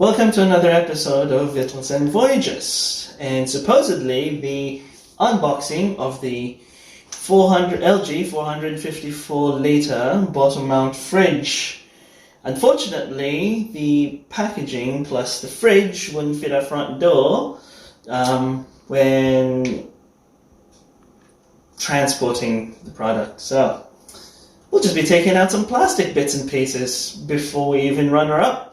Welcome to another episode of Vittles and Voyages, and supposedly the unboxing of the LG 454 liter bottom mount fridge. Unfortunately, the packaging plus the fridge wouldn't fit our front door when transporting the product. So we'll just be taking out some plastic bits and pieces before we even run her up.